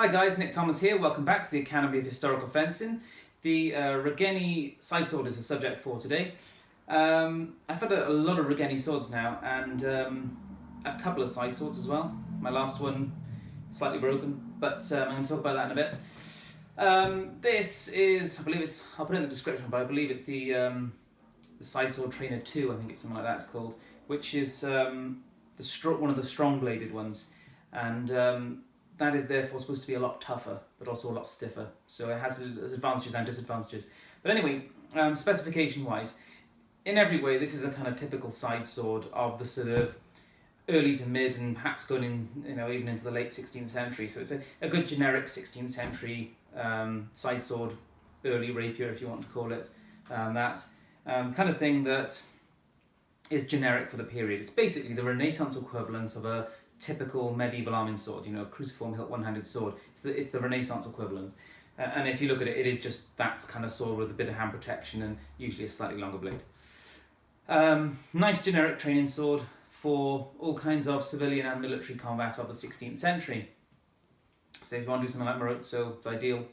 Hi guys, Nick Thomas here. Welcome back to the Academy of Historical Fencing. The Regenyei Sidesword is the subject for today. I've had a lot of Regenyei swords now, and a couple of side swords as well. My last one slightly broken, but I'm going to talk about that in a bit. This is, I'll put it in the description, but I believe it's the Sidesword Trainer 2, I think it's something like that it's called, which is one of the strong-bladed ones, and that is therefore supposed to be a lot tougher, but also a lot stiffer. So it has its advantages and disadvantages. But anyway, specification-wise, in every way, this is a kind of typical side sword of the sort of early to mid, and perhaps going in, even into the late 16th century. So it's a good generic 16th century side sword, early rapier, if you want to call it that kind of thing that is generic for the period. It's basically the Renaissance equivalent of a typical medieval arming sword, a cruciform hilt one-handed sword. It's the Renaissance equivalent. And if you look at it, it is just that kind of sword with a bit of hand protection and usually a slightly longer blade. Nice generic training sword for all kinds of civilian and military combat of the 16th century. So if you want to do something like Marozzo, it's ideal.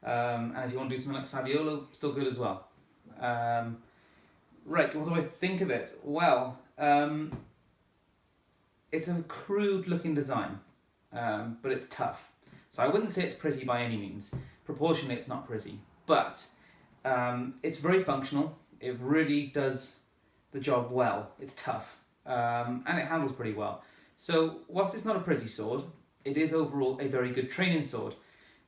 And if you want to do something like Saviolo, still good as well. Right, what do I think of it? Well, it's a crude looking design, but it's tough. So I wouldn't say it's pretty by any means. Proportionally it's not pretty, but it's very functional. It really does the job well. It's tough, and it handles pretty well. So whilst it's not a pretty sword, it is overall a very good training sword.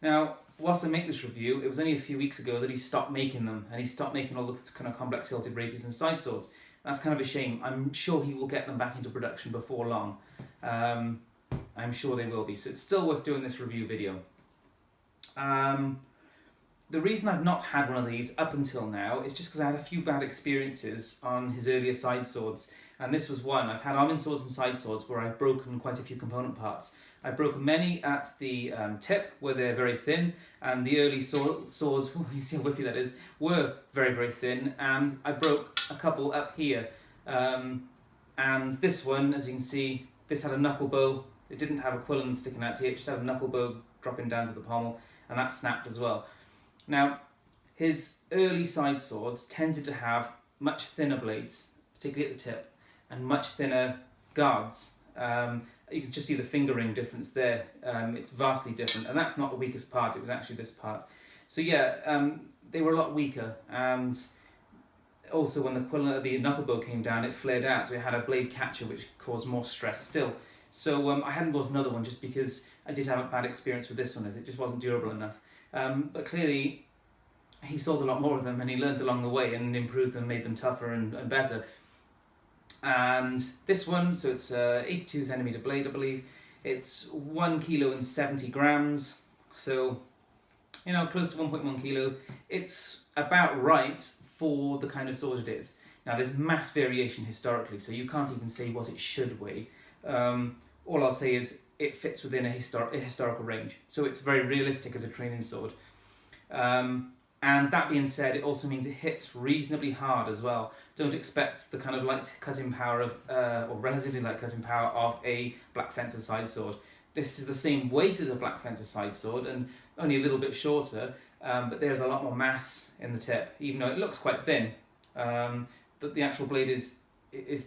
Now, whilst I make this review, it was only a few weeks ago that he stopped making them, and he stopped making all the kind of complex hilted rapiers and side swords. That's kind of a shame. I'm sure he will get them back into production before long. I'm sure they will be. So it's still worth doing this review video. The reason I've not had one of these up until now is just because I had a few bad experiences on his earlier side swords. And this was one. I've had arming swords and side swords where I've broken quite a few component parts. I've broken many at the tip, where they're very thin, and the early swords, you see how whippy that is, were very, very thin, and I broke a couple up here. And this one, as you can see, this had a knuckle bow. It didn't have a quillen sticking out here, it just had a knuckle bow dropping down to the pommel, and that snapped as well. Now, his early side swords tended to have much thinner blades, particularly at the tip, and much thinner guards. You can just see the fingering difference there. It's vastly different, and that's not the weakest part, it was actually this part. So yeah, they were a lot weaker, and also when the knuckle bow came down, it flared out, so it had a blade catcher which caused more stress still. So I hadn't bought another one just because I did have a bad experience with this one, as it just wasn't durable enough. But clearly he sold a lot more of them, and he learned along the way and improved them, made them tougher and better. And this one, so it's 82 centimeter blade, I believe. It's 1 kilo and 70 grams, so close to 1.1 kilo. It's about right for the kind of sword it is. Now there's mass variation historically, so you can't even say what it should weigh. All I'll say is it fits within a historical range, so it's very realistic as a training sword. And that being said, it also means it hits reasonably hard as well. Don't expect the kind of light cutting power of, or relatively light cutting power of a Black Fencer side sword. This is the same weight as a Black Fencer side sword and only a little bit shorter, but there's a lot more mass in the tip, even though it looks quite thin. The actual blade is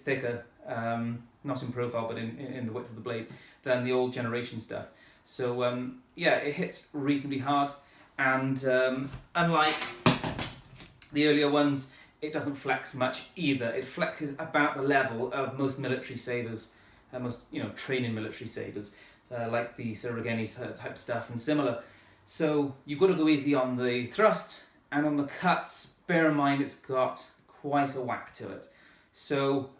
thicker, not in profile but in the width of the blade, than the old generation stuff. So yeah, it hits reasonably hard. And unlike the earlier ones, it doesn't flex much either. It flexes about the level of most military sabres, most training military sabres, like the Regenyei type stuff and similar. So you've got to go easy on the thrust, and on the cuts, bear in mind it's got quite a whack to it. So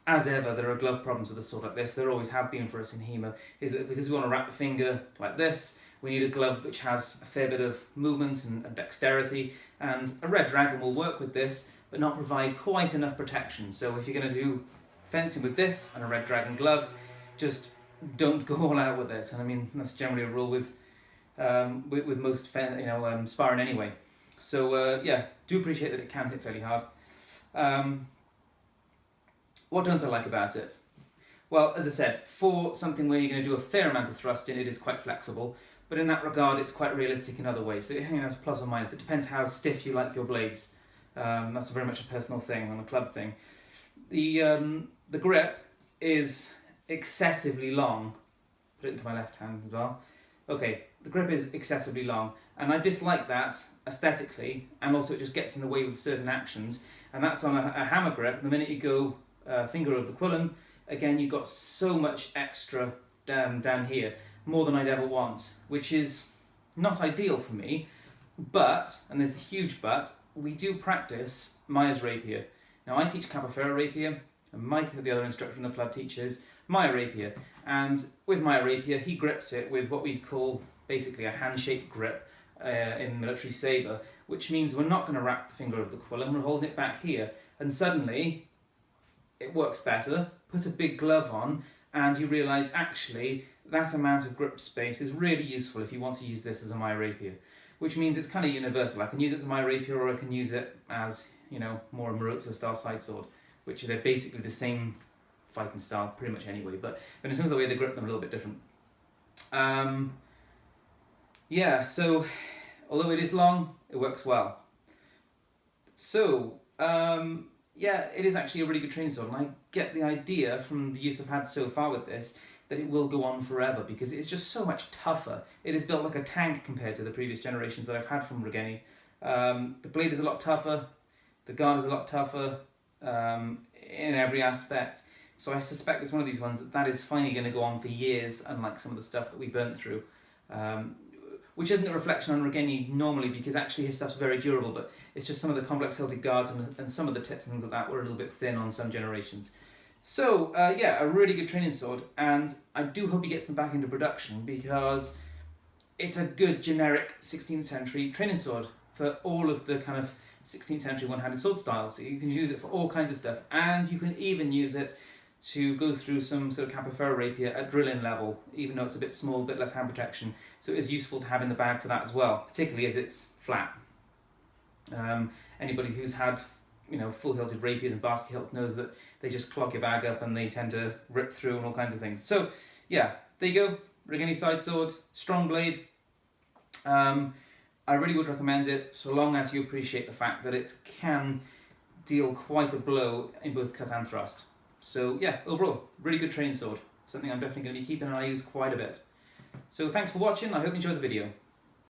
as ever, there are glove problems with a sword like this. There always have been for us in HEMA, is that because we want to wrap the finger like this, we need a glove which has a fair bit of movement and dexterity, and a Red Dragon will work with this, but not provide quite enough protection. So if you're going to do fencing with this and a Red Dragon glove, just don't go all out with it. And I mean, that's generally a rule with most sparring anyway. So yeah, do appreciate that it can hit fairly hard. What don't I like about it? Well, as I said, for something where you're going to do a fair amount of thrusting, it is quite flexible. But in that regard, it's quite realistic in other ways. So it has plus or minus. It depends how stiff you like your blades. That's very much a personal thing, on a club thing. The grip is excessively long. Put it into my left hand as well. Okay, the grip is excessively long, and I dislike that aesthetically, and also it just gets in the way with certain actions. And that's on a hammer grip. The minute you go finger over the quillen, again, you've got so much extra down here, more than I'd ever want, which is not ideal for me. But, and there's a huge but, we do practice Maya's rapier. Now, I teach Capoeira rapier, and Mike, the other instructor in the club, teaches Maya rapier. And with Maya rapier, he grips it with what we'd call basically a hand-shaped grip in military sabre, which means we're not going to wrap the finger over the quillen, we're holding it back here. And suddenly, it works better. Put a big glove on, and you realise actually that amount of grip space is really useful if you want to use this as a Maya rapier, which means it's kind of universal. I can use it as a Maya rapier, or I can use it as, you know, more a Marozo style side sword, which they're basically the same fighting style pretty much anyway, but in terms of the way they grip them, a little bit different. Yeah, so although it is long, it works well. So yeah, it is actually a really good training sword, and I get the idea from the use I've had so far with this that it will go on forever, because it's just so much tougher. It is built like a tank compared to the previous generations that I've had from Regenyei. The blade is a lot tougher, the guard is a lot tougher in every aspect, so I suspect it's one of these ones that is finally going to go on for years, unlike some of the stuff that we burnt through. Which isn't a reflection on Regenyei normally, because actually his stuff's very durable, but it's just some of the complex hilted guards and some of the tips and things like that were a little bit thin on some generations. So yeah, a really good training sword, and I do hope he gets them back into production, because it's a good generic 16th century training sword for all of the kind of 16th century one-handed sword styles. So you can use it for all kinds of stuff, and you can even use it to go through some sort of Capoeira rapier at drilling level, even though it's a bit small, a bit less hand protection. So it is useful to have in the bag for that as well, particularly as it's flat. Anybody who's had, you know, full hilted rapiers and basket hilts knows that they just clog your bag up and they tend to rip through and all kinds of things. So yeah, there you go, Regenyei Sidesword, strong blade. I really would recommend it, so long as you appreciate the fact that it can deal quite a blow in both cut and thrust. So yeah, overall, really good training sword. Something I'm definitely going to be keeping and I use quite a bit. So thanks for watching, I hope you enjoyed the video.